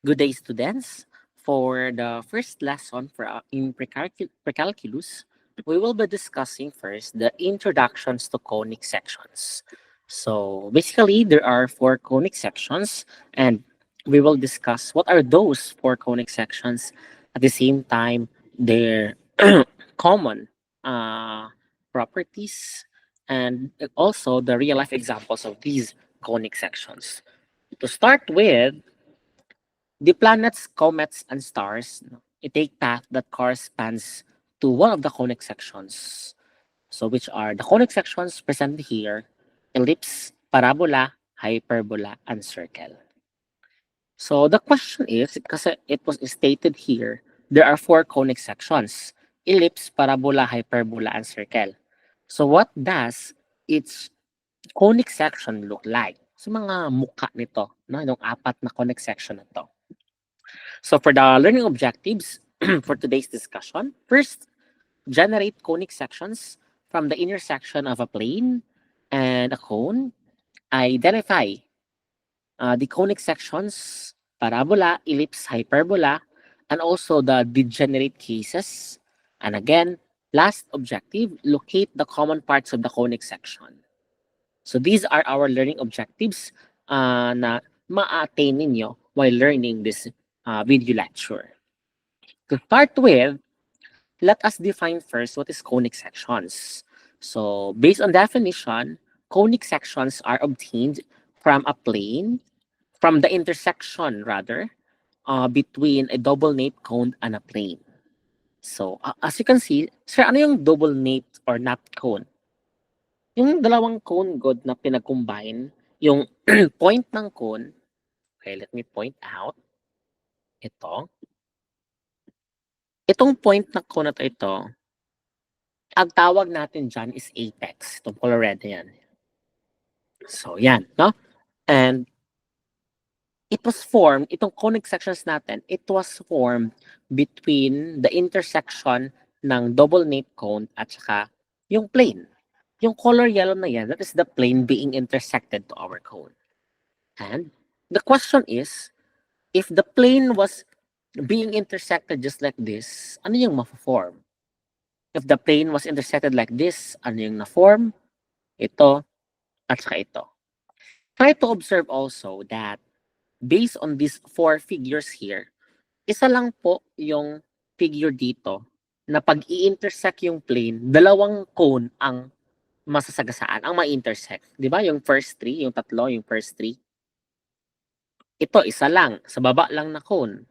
Good day, students. For the first lesson in precalculus, we will be discussing first the introductions to conic sections. So basically, there are four conic sections, and we will discuss what are those four conic sections. At the same time, their common uh, properties, and also the real life examples of these conic sections. To start with, the planets, comets, and stars, it take path that corresponds to one of the conic sections. So which are the conic sections presented here: ellipse, parabola, hyperbola, and circle. So the question is, because it was stated here, there are four conic sections: ellipse, parabola, hyperbola, and circle. So what does its conic section look like? So mga mukha nito, no? Yung apat na conic section na to. So for the learning objectives for today's discussion, first, generate conic sections from the intersection of a plane and a cone. Identify the conic sections, parabola, ellipse, hyperbola, and also the degenerate cases. And again, last objective, locate the common parts of the conic section. So these are our learning objectives na ma-attain ninyo while learning this video lecture. To start with, let us define first what is conic sections. So, based on definition, conic sections are obtained from a plane, from the intersection rather, between a double nape cone and a plane. So, as you can see, sir, ano yung double nape or napped cone? Yung dalawang cone god na pinag-combine, yung point ng cone, okay, let me point out, ito. Itong point ng cone na ito, ang tawag natin dyan is apex. Itong color red na yan. So, yan, no? And it was formed, itong conic sections natin, it was formed between the intersection ng double nape cone at saka yung plane. Yung color yellow na yan, that is the plane being intersected to our cone. And the question is, if the plane was being intersected just like this, ano yung ma-form? If the plane was intersected like this, ano yung na-form? Ito, at saka ito. Try to observe also that based on these four figures here, isa lang po yung figure dito na pag i-intersect yung plane, dalawang cone ang masasagasaan, ang ma-intersect. Di ba? Yung first three, yung tatlo, yung first three. Ito, isa lang. Sa baba lang na cone.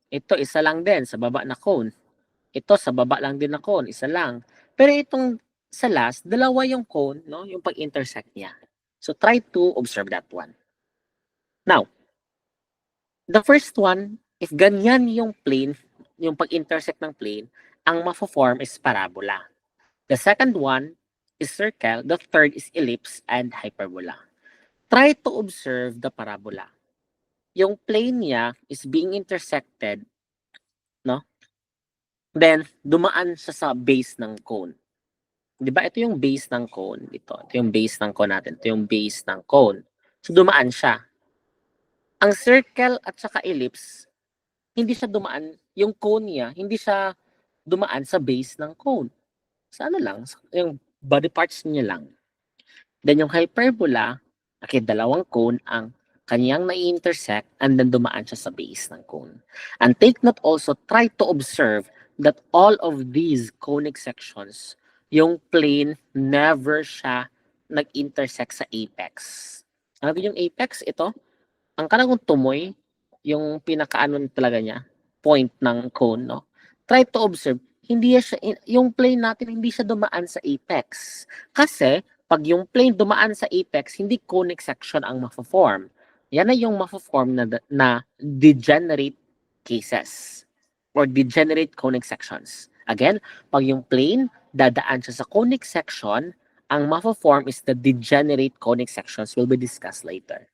Ito, isa lang din. Sa baba na cone. Ito, sa baba lang din na cone. Isa lang. Pero itong sa last, dalawa yung cone, no? Yung pag-intersect niya. So, try to observe that one. Now, the first one, if ganyan yung plane, yung pag-intersect ng plane, ang mafo-form is parabola. The second one is circle. The third is ellipse and hyperbola. Try to observe the parabola. Yung plane niya is being intersected, no? Then, dumaan siya sa base ng cone. Di ba? Ito yung base ng cone. Ito yung base ng cone natin. Ito yung base ng cone. So, dumaan siya. Ang circle at saka ellipse, hindi siya dumaan, yung cone niya, hindi siya dumaan sa base ng cone. Sa ano lang, yung body parts niya lang. Then yung hyperbola, okay, dalawang cone ang kanyang na-intersect and then dumaan siya sa base ng cone. And take note also, try to observe that all of these conic sections, yung plane, never siya nag-intersect sa apex. Ano yung apex? Ito, ang kanang tumoy, yung pinakaano talaga niya, point ng cone, no? Try to observe, hindi siya, yung plane natin, hindi siya dumaan sa apex. Kasi, pag yung plane dumaan sa apex, hindi conic section ang mafo-form. Yan na yung mafo-form na degenerate cases or degenerate conic sections. Again, pag yung plane dadaan siya sa conic section, ang mafo-form is the degenerate conic sections will be discussed later.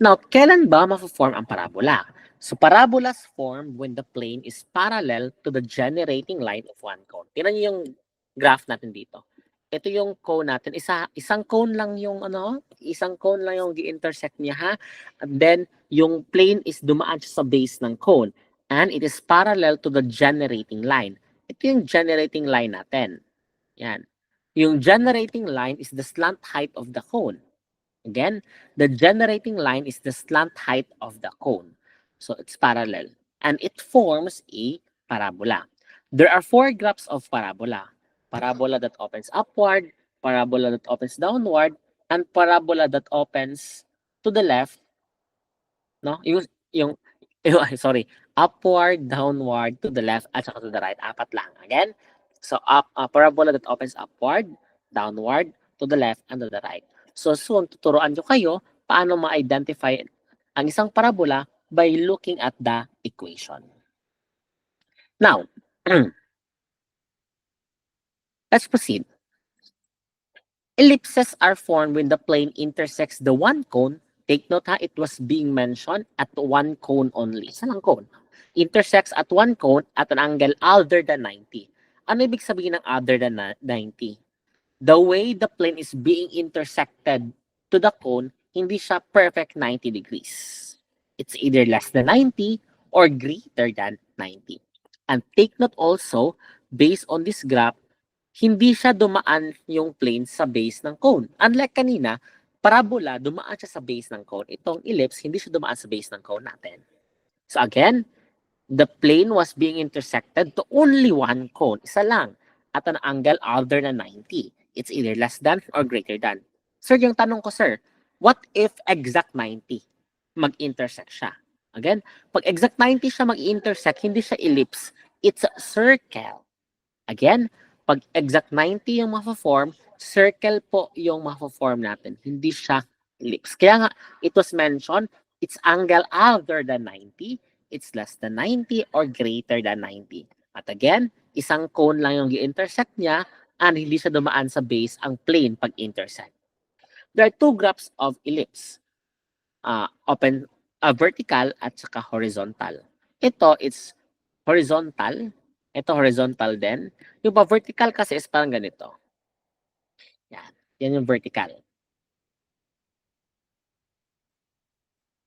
Now, kailan ba ma-form ang parabola? So, parabolas form when the plane is parallel to the generating line of one cone. Tingnan niyo yung graph natin dito. ito yung cone natin. Isang cone lang yung isang cone lang yung gi-intersect niya ha. And then yung plane is dumaan siya sa base ng cone and it is parallel to the generating line. Ito yung generating line natin. Yan. Yung generating line is the slant height of the cone. Again, the generating line is the slant height of the cone. So it's parallel and it forms a parabola. There are 4 graphs of parabola. Parabola that opens upward, parabola that opens downward, and parabola that opens to the left, no? Sorry, upward, downward, to the left, at saka to the right. 4 lang. Again, so parabola that opens upward, downward, to the left, and to the right. So soon, tuturuan ko kayo paano ma-identify ang isang parabola by looking at the equation. Now, let's proceed. Ellipses are formed when the plane intersects the one cone. Take note ha, it was being mentioned at one cone only. Isa lang cone. Intersects at one cone at an angle other than 90. Ano ibig sabihin ng other than 90? The way the plane is being intersected to the cone, hindi siya perfect 90 degrees. It's either less than 90 or greater than 90. And take note also, based on this graph, hindi siya dumaan yung plane sa base ng cone. Unlike kanina, parabola, dumaan siya sa base ng cone. Itong ellipse, hindi siya dumaan sa base ng cone natin. So again, the plane was being intersected to only one cone. Isa lang. At an angle other than 90. It's either less than or greater than. Sir, yung tanong ko, sir, what if exact 90 mag-intersect siya? Again, pag exact 90 siya mag-intersect, hindi siya ellipse. It's a circle. Again, pag exact 90 yung ma-form, circle po yung ma-form natin. Hindi siya ellipse. Kaya nga, it was mentioned, it's angle other than 90, it's less than 90, or greater than 90. At again, isang cone lang yung i-intersect niya and hindi siya dumaan sa base ang plane pag-intersect. There are 2 graphs of ellipse. Vertical at saka horizontal. Ito, it's horizontal. Ito horizontal din. Yung vertical kasi is parang ganito. Yan. Yan yung vertical.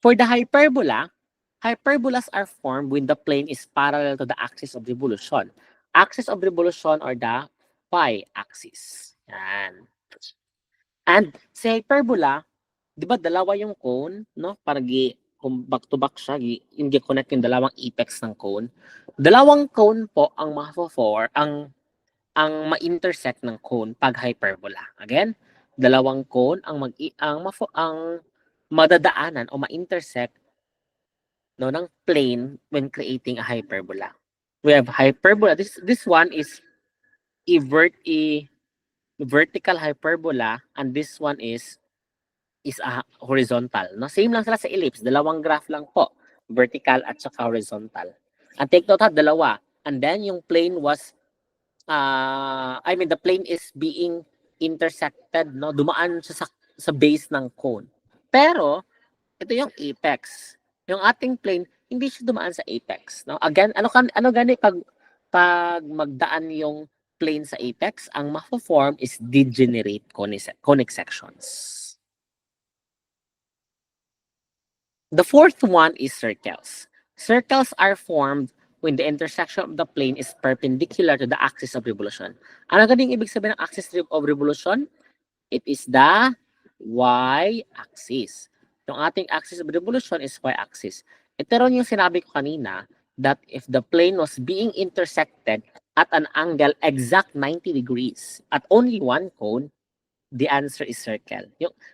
For the hyperbola, hyperbolas are formed when the plane is parallel to the axis of revolution. Axis of revolution or the phi axis. Yan. And sa hyperbola, di ba dalawa yung cone, no? Parang kung back to back siya, yung connect yung dalawang apex ng cone. Dalawang cone po ang ang ma-intersect ng cone pag hyperbola. Again, dalawang cone ang madadaanan o ma-intersect no ng plane when creating a hyperbola. We have hyperbola. This one is a vertical hyperbola and this one is a horizontal. No, same lang sila sa ellipse. Dalawang graph lang po, vertical at saka horizontal. And take note ha, dalawa. And then yung plane was the plane is being intersected, no? Dumaan siya sa base ng cone. Pero, ito yung apex. Yung ating plane, hindi siya dumaan sa apex, no? Again, ano gani pag magdaan yung plane sa apex, ang ma-form is degenerate conic sections. The fourth one is circles. Circles are formed when the intersection of the plane is perpendicular to the axis of revolution. Ano ganing ibig sabihin ng axis of revolution? It is the y-axis. Yung ating axis of revolution is y-axis. Ito rin yung sinabi ko kanina that if the plane was being intersected at an angle exact 90 degrees at only one cone, the answer is circle.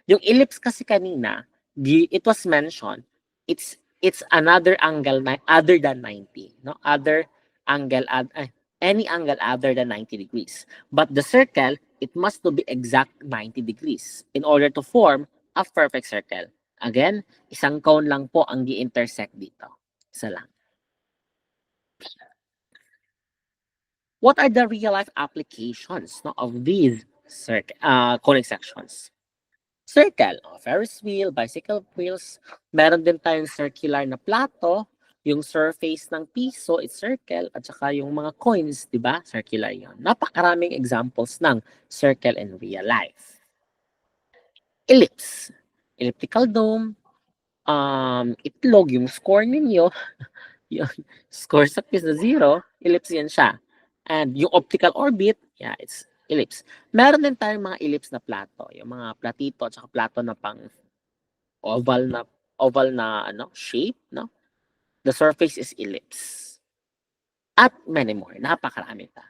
Yung ellipse kasi kanina, it was mentioned, it's another angle other than 90, no? Any angle other than 90 degrees. But the circle, it must to be exact 90 degrees in order to form a perfect circle. Again, isang cone lang po ang i-intersect dito. Isa lang. What are the real-life applications, no, of these conic sections? Circle, Ferris wheel, bicycle wheels. Meron din tayong circular na plato. Yung surface ng piso is circle at saka yung mga coins, 'di ba? Circular 'yon. Napakaraming examples ng circle in real life. Ellipse, elliptical dome, itlog, yung score ninyo, yung score sa quiz na 0, ellipse yan siya. And yung optical orbit, yeah, it's ellipse. Meron din tayong mga ellipse na plato, yung mga platito at saka plato na pang oval na ano, shape, no? The surface is ellipse. At many more, napakarami pa.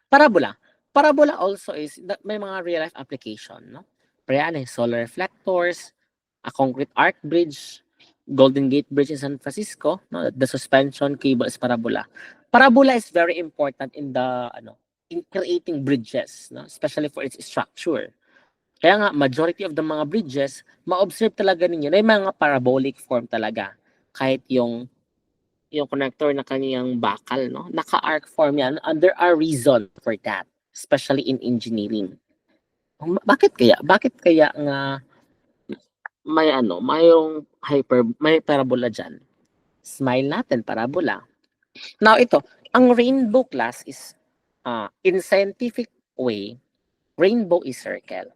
Parabola. Parabola also is may mga real life application, no? Pero solar reflectors, a concrete arc bridge, Golden Gate Bridge in San Francisco, no? The suspension cable is parabola. Parabola is very important in the in creating bridges, no? Especially for its structure. Kaya nga majority of the mga bridges, ma-observe talaga ninyo na may mga parabolic form talaga. Kahit yung connector na kaniyang bakal, no? Naka-arc form yan, and there are reason for that, especially in engineering. Bakit kaya? Bakit kaya nga may parabola dyan? Smile natin, parabola. Now ito, ang rainbow class is, in scientific way, rainbow is circle.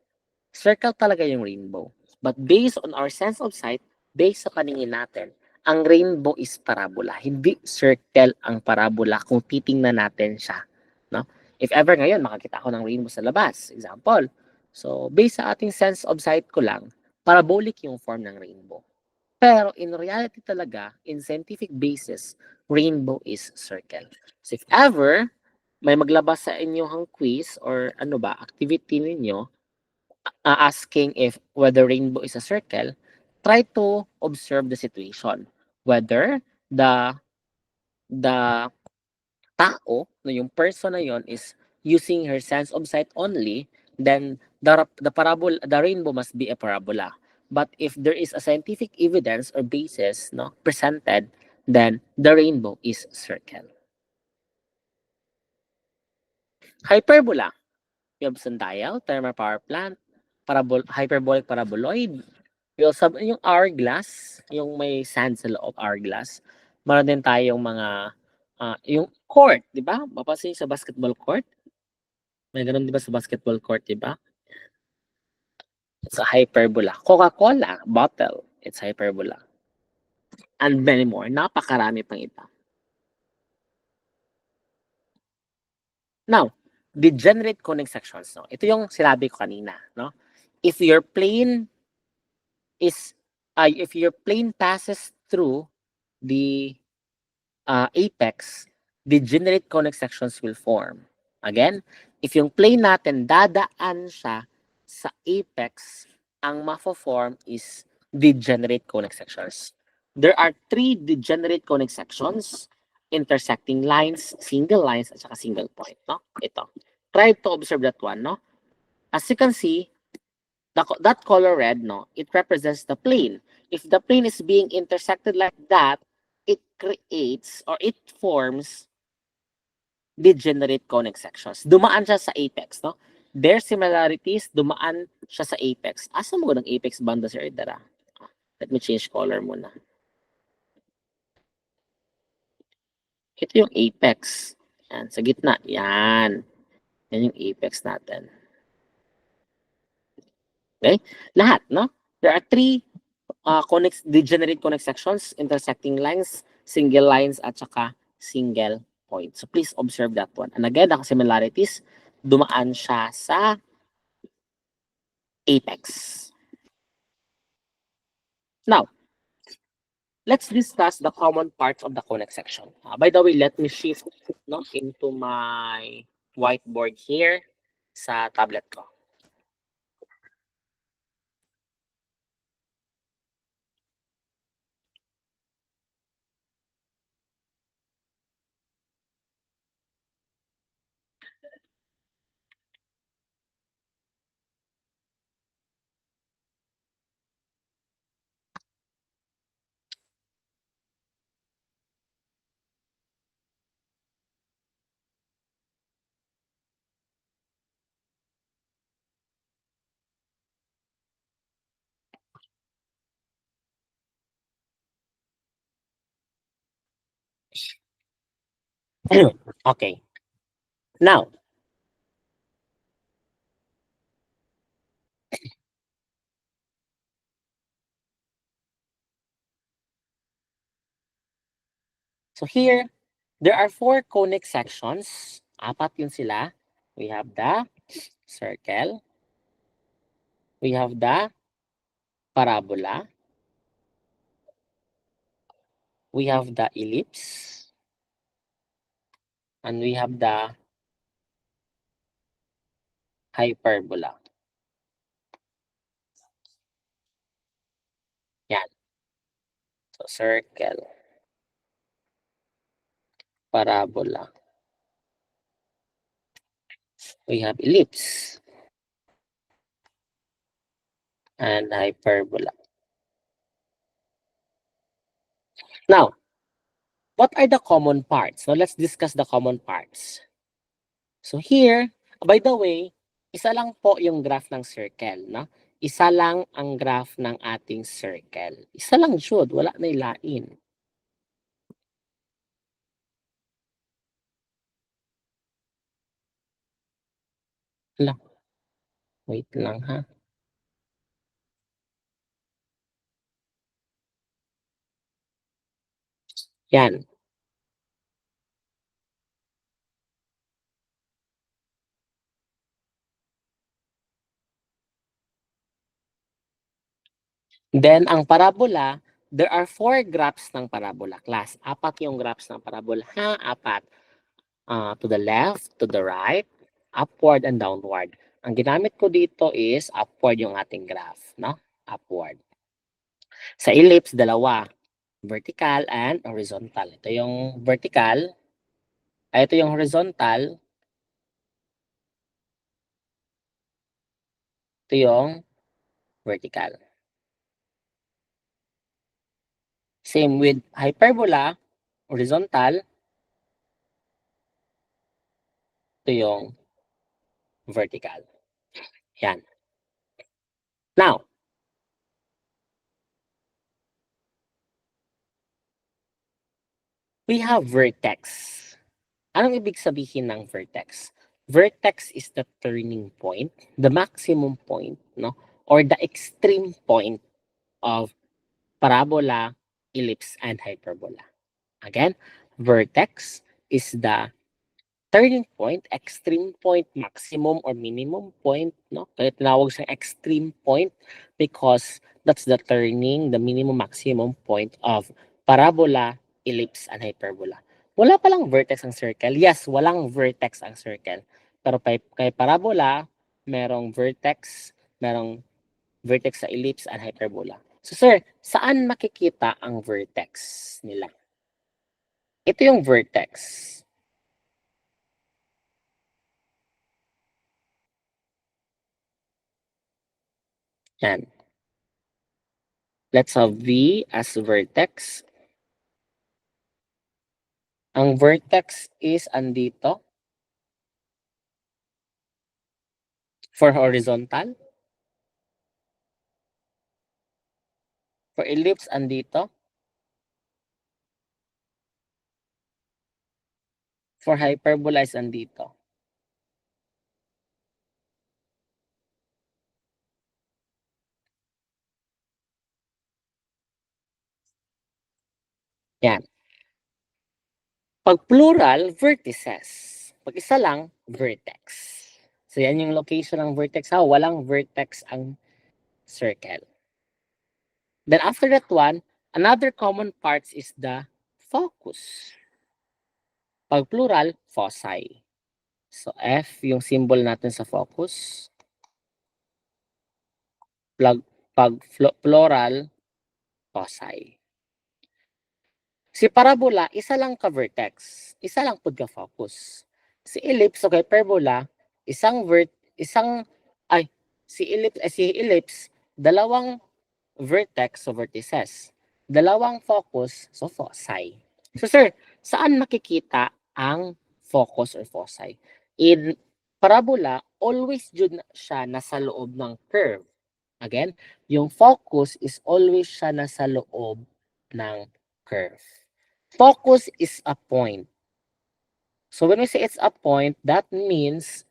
Circle talaga yung rainbow. But based on our sense of sight, based sa paningin natin, ang rainbow is parabola. Hindi circle ang parabola kung titingnan natin siya. No? If ever ngayon, makakita ako ng rainbow sa labas, example. So, based sa ating sense of sight ko lang, parabolic yung form ng rainbow. Pero in reality talaga, in scientific basis, rainbow is circle. So if ever may maglabas sa inyong quiz or activity ninyo, asking if whether rainbow is a circle, try to observe the situation. Whether the tao, no, yung person na yon is using her sense of sight only, then the rainbow must be a parabola. But if there is a scientific evidence or basis, no, presented, then the rainbow is circle. Hyperbola. We have sundial, thermal power plant, hyperbolic paraboloid. We also have yung hourglass, yung may sand sa loob, hourglass. Meron din tayong mga, yung court, di ba? Mapapansin sa basketball court. May ganun di ba sa basketball court, di ba? It's a hyperbola. Coca-Cola bottle, it's hyperbola. And many more. Napakarami pang iba. Now, degenerate conic sections. No? Ito yung sinabi ko kanina. No? If your plane passes through the apex, degenerate conic sections will form. Again, if yung plane natin dadaan siya sa apex, ang mafo-form is degenerate conic sections. There are 3 degenerate conic sections: intersecting lines, single lines, at saka single point. No? Ito. Try to observe that one. No? As you can see, that color red, no, it represents the plane. If the plane is being intersected like that, it creates or it forms degenerate conic sections. Dumaan siya sa apex, no? Their similarities, dumaan siya sa apex. Asa mo ng apex banda, Sir Idara? Let me change color muna. Ito yung apex. Yan, sa gitna. Yan. Yan yung apex natin. Okay? Lahat, no? There are 3 degenerate conic sections, intersecting lines, single lines, at saka single point. So please observe that one. And again, ang similarities, dumaan siya sa apex. Now, let's discuss the common parts of the conic section. By the way, let me shift into my whiteboard here sa tablet ko. Okay. Now, so here, there are 4 conic sections. Apat yun sila. We have the circle. We have the parabola. We have the ellipse. And we have the hyperbola. Yan. So, circle, parabola. We have ellipse and hyperbola. Now, what are the common parts? So, let's discuss the common parts. So, here, by the way, isa lang po yung graph ng circle, no? Isa lang ang graph ng ating circle. Isa lang jud, wala na ilain. Hala, wait lang ha. Yan. Then, ang parabola, there are 4 graphs ng parabola, class. Apat yung graphs ng parabola. Ha, apat. To the left, to the right, upward, and downward. Ang ginamit ko dito is upward yung ating graph, no? Upward. Sa ellipse, dalawa. Vertical and horizontal. Ito yung vertical. Ito yung horizontal. Ito yung vertical. Same with hyperbola, horizontal. Ito yung vertical. Yan. Now, we have vertex. Anong ibig sabihin ng vertex? Vertex is the turning point, the maximum point, no? Or the extreme point of parabola, ellipse, and hyperbola. Again, vertex is the turning point, extreme point, maximum or minimum point, no? Kaya tinawag siyang extreme point because that's the turning, the minimum maximum point of parabola, ellipse, and hyperbola. Wala palang vertex ang circle. Yes, walang vertex ang circle. Pero kay parabola, merong vertex sa ellipse and hyperbola. So sir, saan makikita ang vertex nila? Ito yung vertex. Yan. Let's have V as vertex. Ang vertex is andito for horizontal. For ellipse, andito. For hyperbola is andito. Yan. Pag plural, vertices. Pag isa lang, vertex. So yan yung location ng vertex. Ha? Walang vertex ang circle. Then after that one, another common parts is the focus. Pag plural, foci. So F yung symbol natin sa focus. Pag plural, foci. Si parabola, isa lang ka vertex. Isa lang pud ka focus. Si ellipse o hyperbola, si ellipse, dalawang vertex o vertices. Dalawang focus, so foci. So sir, saan makikita ang focus or foci? In parabola, always jud siya nasa loob ng curve. Again, yung focus is always siya nasa loob ng curve. Focus is a point. So when we say it's a point, that means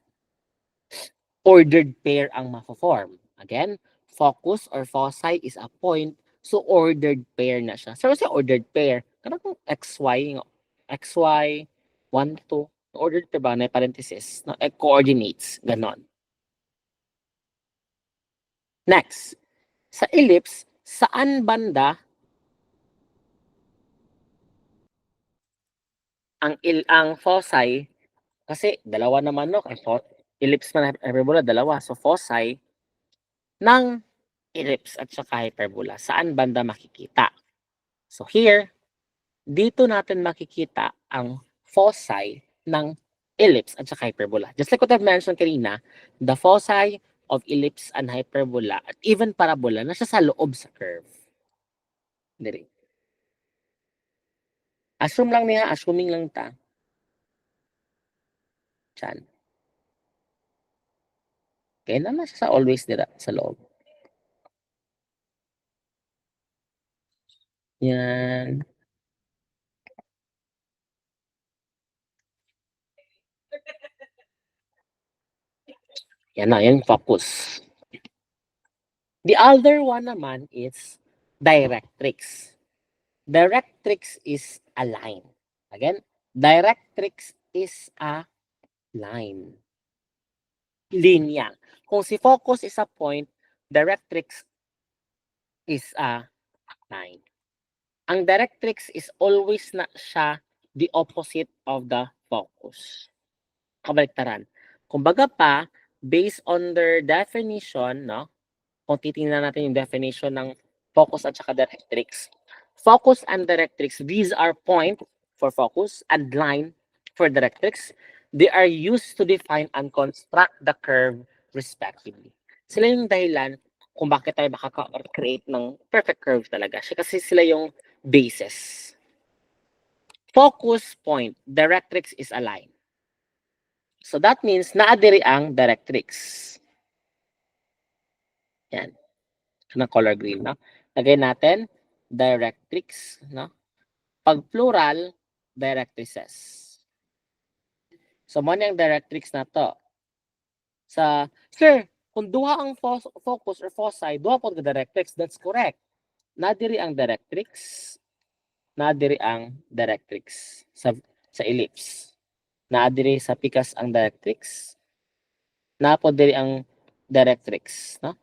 ordered pair ang mafo-form. Again, focus or foci is a point, so ordered pair na siya. So sa ordered pair, kanang XY, XY, 1, 2, ordered pair ba na parenthesis, no? Coordinates, ganon. Next, sa ellipse, saan banda ang foci, kasi dalawa naman no, ellipse man hyperbola, dalawa. So foci ng ellipse at saka hyperbola, saan banda makikita? So here, dito natin makikita ang foci ng ellipse at saka hyperbola. Just like what I've mentioned kanina, the foci of ellipse and hyperbola at even parabola nasa sa loob sa curve. Diri. Assume lang niya, assuming lang ta. Diyan. Kaya naman siya sa always dira sa loob. Yan. Yan na, yan focus. The other one naman is directrix. Directrix is a line. Again, directrix is a line. Linya. Kung si focus is a point, directrix is a line. Ang directrix is always na siya the opposite of the focus. Kabaliktaran. Kumbaga pa, based on their definition, no? Kung titingnan natin yung definition ng focus at saka directrix. Focus and directrix, these are point for focus and line for directrix. They are used to define and construct the curve respectively. Sila yung dahilan kung bakit tayo makaka-create ng perfect curve talaga. Kasi sila yung basis. Focus point, directrix is a line. So that means naadiri ang directrix. Yan. Na color green, no? Lagay natin, directrix, no? Pag plural, directrices. So, mo yung directrix na to. Sa, sir, kung duha ang focus or foci, duha po directrix, that's correct. Nadiri ang directrix, nadiri ang directrix sa ellipse. Nadiri sa pikas ang directrix, napo diri ang directrix, no?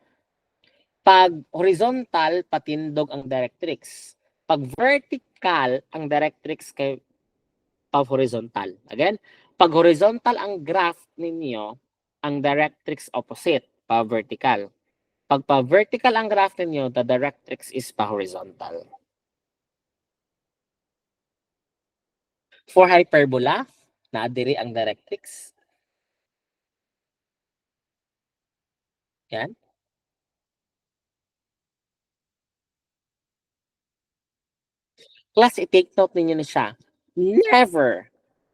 Pag horizontal, patindog ang directrix. Pag vertical, ang directrix kay pa-horizontal. Again, pag horizontal ang graph ninyo, ang directrix opposite, pa-vertical. Pag pa-vertical ang graph ninyo, the directrix is pa-horizontal. For hyperbola, naadiri ang directrix. Yan. Plus, i-take note ninyo na siya.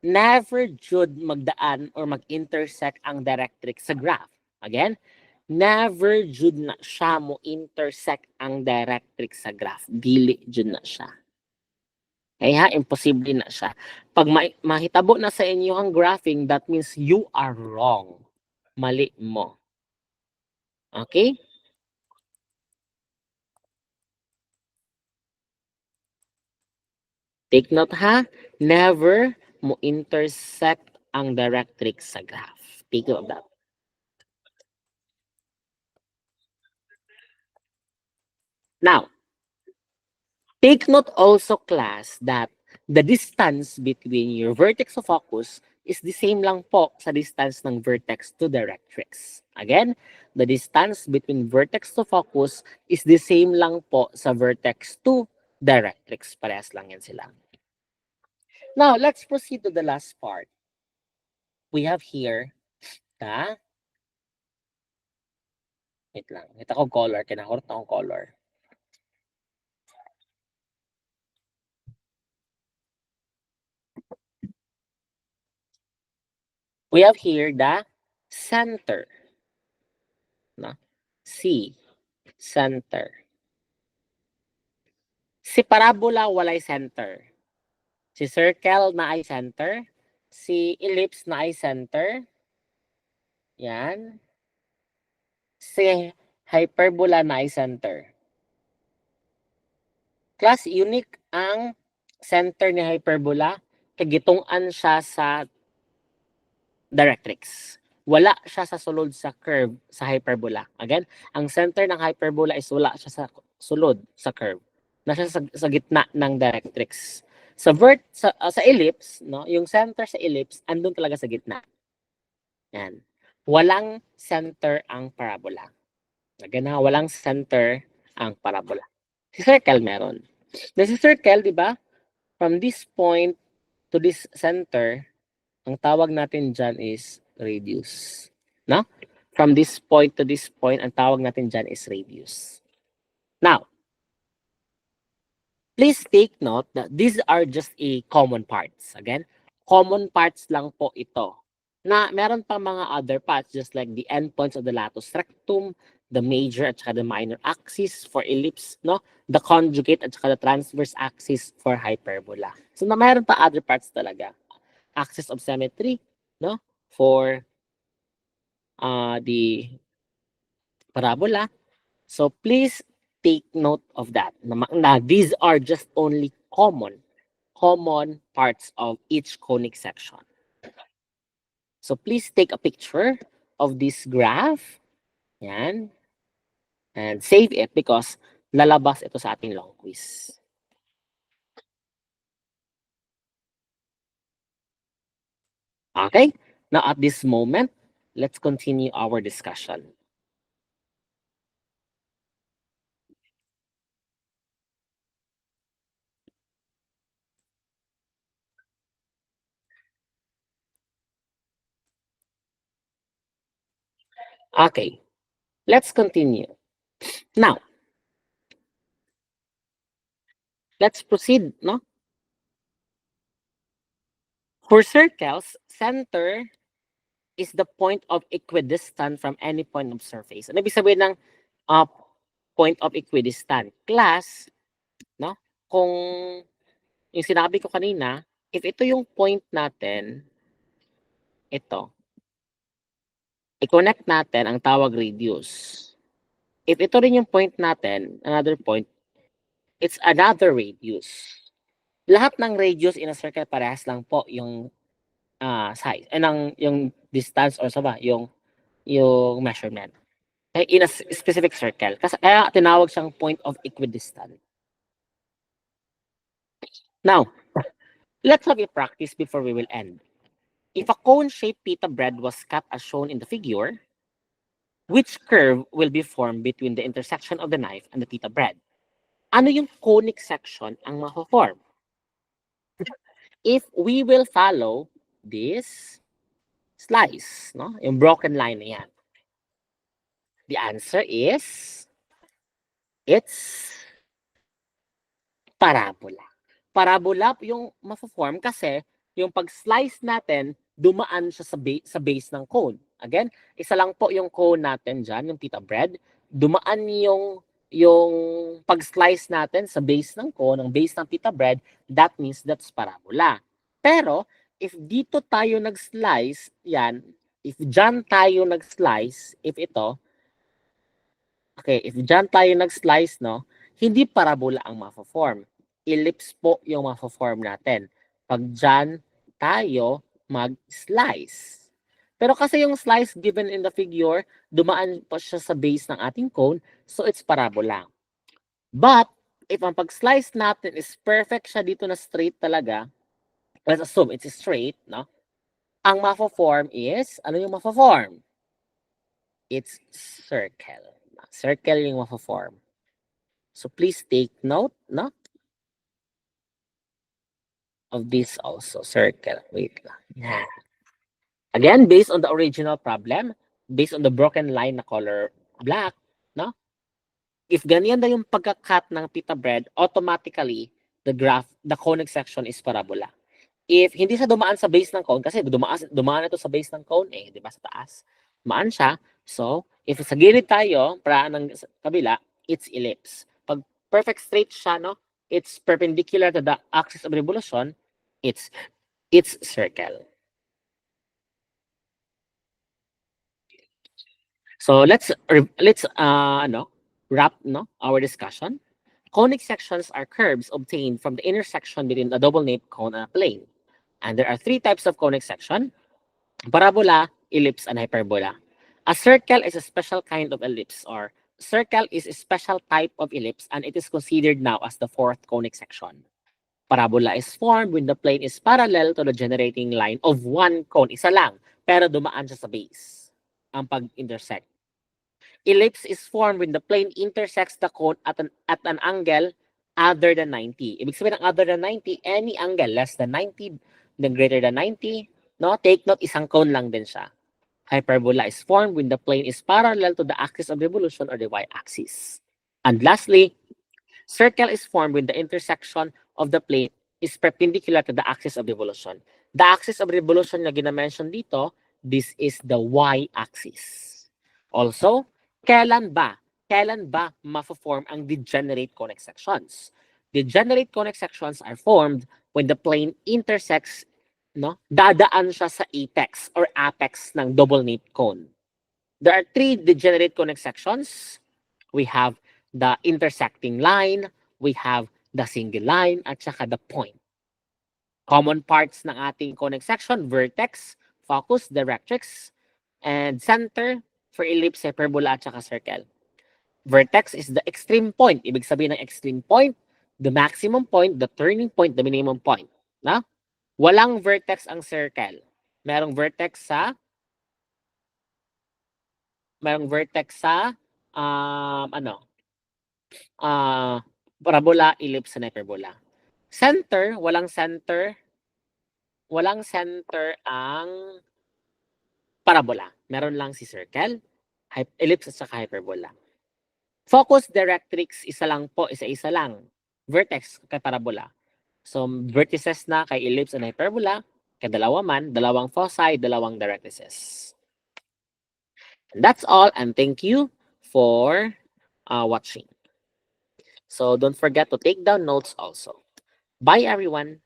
Never jud magdaan or mag-intersect ang directrix sa graph. Again, never jud na siya mo intersect ang directrix sa graph. Dili jud na siya. Kaya imposible na siya. Pag mahitabo na sa inyo ang graphing, that means you are wrong. Mali mo. Okay? Take note ha, never mo intersect ang directrix sa graph. Take note of that. Now, take note also class that the distance between your vertex of focus is the same lang po sa distance ng vertex to directrix. Again, the distance between vertex to focus is the same lang po sa vertex to directrix. Parehas lang yan sila. Now, let's proceed to the last part. We have here the, wait lang, ito ko color, kinahurot na akong color. We have here the center. No? C, center. Si parabola walay center. Si circle na ay center. Si ellipse na ay center. Yan. Si hyperbola na ay center. Class, unique ang center ni hyperbola. Kagitungan siya sa directrix. Wala siya sa sulod sa curve sa hyperbola. Again, ang center ng hyperbola is wala siya sa sulod sa curve. Nasa sa gitna ng directrix. Sa ellipse, no, yung center sa ellipse andun talaga sa gitna. Yan. Walang center ang parabola. Again, walang center ang parabola. Si circle meron. Si circle, di ba? From this point to this center, ang tawag natin dyan is radius. No? From this point to this point, ang tawag natin dyan is radius. Now, please take note that these are just a common parts. Again, common parts lang po ito. Na meron pa mga other parts just like the endpoints of the latus rectum, the major at saka the minor axis for ellipse, no? The conjugate at saka the transverse axis for hyperbola. So na meron pa other parts talaga. Axis of symmetry, no? For the parabola. So please take note of that. Na these are just only common parts of each conic section. So please take a picture of this graph. Yan. And save it because lalabas ito sa ating long quiz. Okay? Now at this moment, let's continue our discussion. Okay. Let's continue. Now, let's proceed, no? For circles, center is the point of equidistant from any point of surface. Ano ibig sabihin ng point of equidistant? Class, no? Kung yung sinabi ko kanina, if ito yung point natin, ito, i-connect natin ang tawag radius. If ito rin yung point natin, another point, it's another radius. Lahat ng radius in a circle parehas lang po yung size, yung distance or yung measurement. In a specific circle. Kasi kaya tinawag siyang point of equidistant. Now, let's have a practice before we will end. If a cone-shaped pita bread was cut as shown in the figure, which curve will be formed between the intersection of the knife and the pita bread? Ano yung conic section ang ma-form? If we will follow this slice, no? Yung broken line na yan. The answer is, it's parabola. Parabola yung ma-form kasi yung pag-slice natin, dumaan siya sa base ng cone. Again, isa lang po yung cone natin dyan, yung pita bread. Dumaan yung pag-slice natin sa base ng cone, ang base ng pita bread, that means that's parabola. Pero, if dito tayo nag-slice, yan, if dyan tayo nag-slice, if dyan tayo nag-slice, no, hindi parabola ang ma-form. Ellipse po yung ma-form natin. Pag dyan tayo mag-slice. Pero kasi yung slice given in the figure, dumaan pa siya sa base ng ating cone, so it's parabola. But, if ang pag-slice natin is perfect siya dito na straight talaga, let's assume it's straight, no? Ang ma-form is, ano yung ma-form? It's circle. Circle yung ma-form. So please take note, no? Of this also, circle. Wait lang. Yeah. Again, based on the original problem, based on the broken line na color black, no? If ganyan na yung pagka-cut ng pita bread, automatically, the conic section is parabola. If hindi siya dumaan sa base ng cone, kasi dumaan ito sa base ng cone, di ba, sa taas. Dumaan siya. So, if sa gilid tayo, para ng kabila, it's ellipse. Pag perfect straight siya, no? It's perpendicular to the axis of revolution, it's circle. So let's wrap our discussion. Conic sections are curves obtained from the intersection between a double nape cone and a plane. And there are three types of conic section: parabola, ellipse, and hyperbola. A circle is a special kind of ellipse, or circle is a special type of ellipse, and it is considered now as the fourth conic section. Parabola is formed when the plane is parallel to the generating line of one cone. Isa lang, pero dumaan siya sa base ang pag-intersect. Ellipse is formed when the plane intersects the cone at an angle other than 90. Ibig sabihin ng other than 90, any angle less than 90, then greater than 90, no? Take note, isang cone lang din siya. Hyperbola is formed when the plane is parallel to the axis of revolution or the y-axis. And lastly, circle is formed when the intersection of the plane is perpendicular to the axis of revolution. The axis of revolution na gina-mention dito, this is the y-axis. Also, kailan ba ma-form ang degenerate conic sections? Degenerate conic sections are formed when the plane intersects, dadaan siya sa apex or apex ng double nape cone. There are three degenerate conic sections. We have the intersecting line, we have the single line, at saka the point. Common parts ng ating conic section: vertex, focus, directrix, and center for ellipse, hyperbola, at saka circle. Vertex is the extreme point. Ibig sabihin ng extreme point, the maximum point, the turning point, the minimum point. Na? Walang vertex ang circle. Merong vertex sa parabola, ellipse, and hyperbola. Center, walang center ang parabola. Meron lang si circle, ellipse, at saka hyperbola. Focus, directrix, isa lang. Vertex kay parabola. So, vertices na kay ellipse and hyperbola, kay dalawang foci, dalawang directrices. And that's all, and thank you for watching. So, don't forget to take down notes also. Bye, everyone.